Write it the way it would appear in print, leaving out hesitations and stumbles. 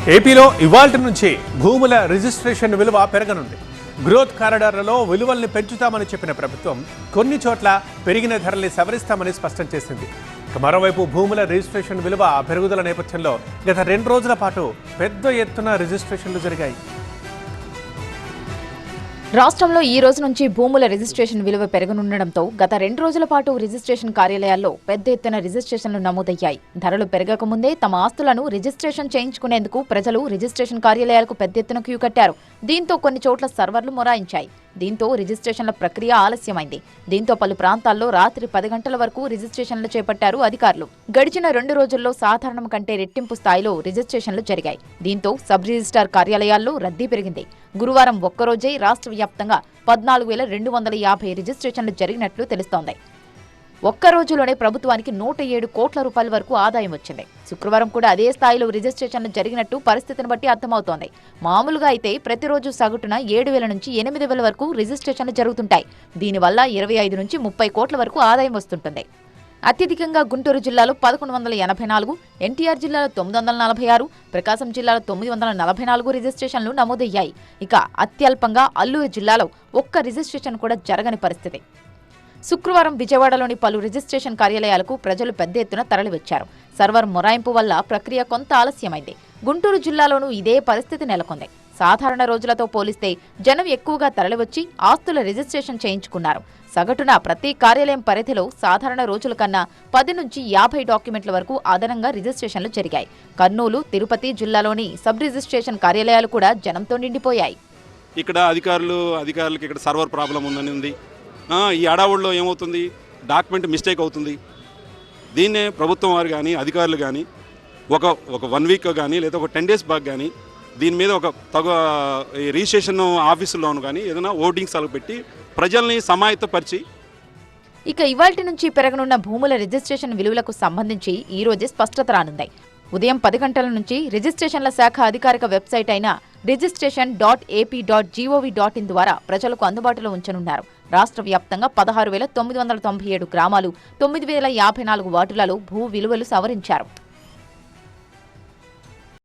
ఏపీలో ఇవాల్టి నుంచి భూముల రిజిస్ట్రేషన్ విలువ పెరగనుంది. గ్రోత్ కారిడార్లలో విలువల్ని పెంచుతామని చెప్పిన ప్రభుత్వం కొన్ని చోట్ల పెరిగిన ధరల్ని సవరిస్తామని స్పష్టం చేసింది. మరోవైపు భూముల రిజిస్ట్రేషన్ విలువ పెరుగుదల నేపథ్యంలో గత 2 రోజుల పాటు పెద్ద ఎత్తున రిజిస్ట్రేషన్లు జరిగాయి. రాష్ట్రంలో ఈ రోజు నుంచి భూముల రిజిస్ట్రేషన్ విలువ పెరగనుండడంతో గత 2 రోజుల పాటు రిజిస్ట్రేషన్ కార్యాలయాల్లో పెద్ద ఎత్తున రిజిస్ట్రేషన్లు నమోదయ్యాయి. ధరలు పెరగకముందే తమ ఆస్తులను రిజిస్ట్రేషన్ చేయించుకునేందుకు ప్రజలు రిజిస్ట్రేషన్ కార్యాలయాలకు పెద్ద ఎత్తున క్యూ కట్టారు. దీంతో కొన్ని చోట్ల సర్వర్లు మొరాయించాయి. దీంతో రిజిస్ట్రేషన్ల ప్రక్రియ ఆలస్యమైంది. దీంతో పలు ప్రాంతాల్లో రాత్రి 10 గంటల వరకు రిజిస్ట్రేషన్లు చేపట్టారు అధికారులు. గడిచిన 2 రోజుల్లో సాధారణం కంటే రెట్టింపు స్థాయిలో రిజిస్ట్రేషన్లు జరిగాయి. దీంతో సబ్ రిజిస్ట్రార్ కార్యాలయాల్లో రద్దీ పెరిగింది. గురువారం ఒక్కరోజే రాష్ట్ర వ్యాప్తంగా 14,250 రిజిస్ట్రేషన్లు జరిగినట్లు తెలుస్తోంది. ఒక్క రోజులోనే ప్రభుత్వానికి 107 కోట్ల రూపాయల వరకు ఆదాయం వచ్చింది. శుక్రవారం కూడా అదే స్థాయిలో రిజిస్ట్రేషన్లు జరిగినట్టు పరిస్థితిని బట్టి అర్థమవుతోంది. మామూలుగా అయితే ప్రతిరోజు సగటున 7,000 నుంచి 8,000 వరకు రిజిస్ట్రేషన్లు జరుగుతుంటాయి. దీనివల్ల 25 నుంచి 30 కోట్ల వరకు ఆదాయం వస్తుంటుంది. అత్యధికంగా గుంటూరు జిల్లాలో 1,184, ఎన్టీఆర్ జిల్లాలో 946, ప్రకాశం జిల్లాలో 944 రిజిస్ట్రేషన్లు నమోదయ్యాయి. ఇక అత్యల్పంగా అల్లూరు జిల్లాలో ఒక్క రిజిస్ట్రేషన్ కూడా జరగని పరిస్థితి. శుక్రవారం విజయవాడలోని పలు రిజిస్ట్రేషన్ కార్యాలయాలకు ప్రజలు పెద్ద ఎత్తున తరలివచ్చారు. సర్వర్ మొరాయింపు వల్ల ప్రక్రియ కొంత ఆలస్యమైంది. గుంటూరు జిల్లాలోనూ ఇదే పరిస్థితి నెలకొంది. సాధారణ రోజులతో పోలిస్తే జనం ఎక్కువగా తరలివచ్చి ఆస్తుల రిజిస్ట్రేషన్ చేయించుకున్నారు. సగటున ప్రతి కార్యాలయం పరిధిలో సాధారణ రోజుల కన్నా 10 నుంచి 50 డాక్యుమెంట్ల వరకు అదనంగా రిజిస్ట్రేషన్లు జరిగాయి. కర్నూలు, తిరుపతి జిల్లాలోని సబ్ రిజిస్ట్రేషన్ కార్యాలయాలు కూడా జనంతో నిండిపోయాయి. ఇక్కడ అధికారులకి ఇక్కడ సర్వర్ ప్రాబ్లం ఉంది. ఈ అడావుల్లో ఏమవుతుంది, డాక్యుమెంట్ మిస్టేక్ అవుతుంది. దీన్నే ప్రభుత్వం వారు కానీ అధికారులు కానీ ఒక 1 వీక్ కానీ లేదా ఒక 10 డేస్ బ్యాక్ కానీ దీని మీద ఒక రిజిస్ట్రేషన్ ఆఫీసుల్లోనూ కానీ ఏదైనా ఓటింగ్స్ అలా పెట్టి ప్రజల్ని సమాయత్తపరిచి ఇక ఇవాల్టి నుంచి పెరగనున్న భూముల రిజిస్ట్రేషన్ విలువలకు సంబంధించి ఈ రోజే స్పష్టత రానుంది. ఉదయం 10 గంటల నుంచి రిజిస్ట్రేషన్ల శాఖ అధికారిక వెబ్సైట్ అయిన registration.ap.gov.in ద్వారా ప్రజలకు అందుబాటులో ఉంచనున్నారు. రాష్ట్ర వ్యాప్తంగా 16,997 గ్రామాలు, 9,054 వార్డులలో భూ విలువలు సవరించారు.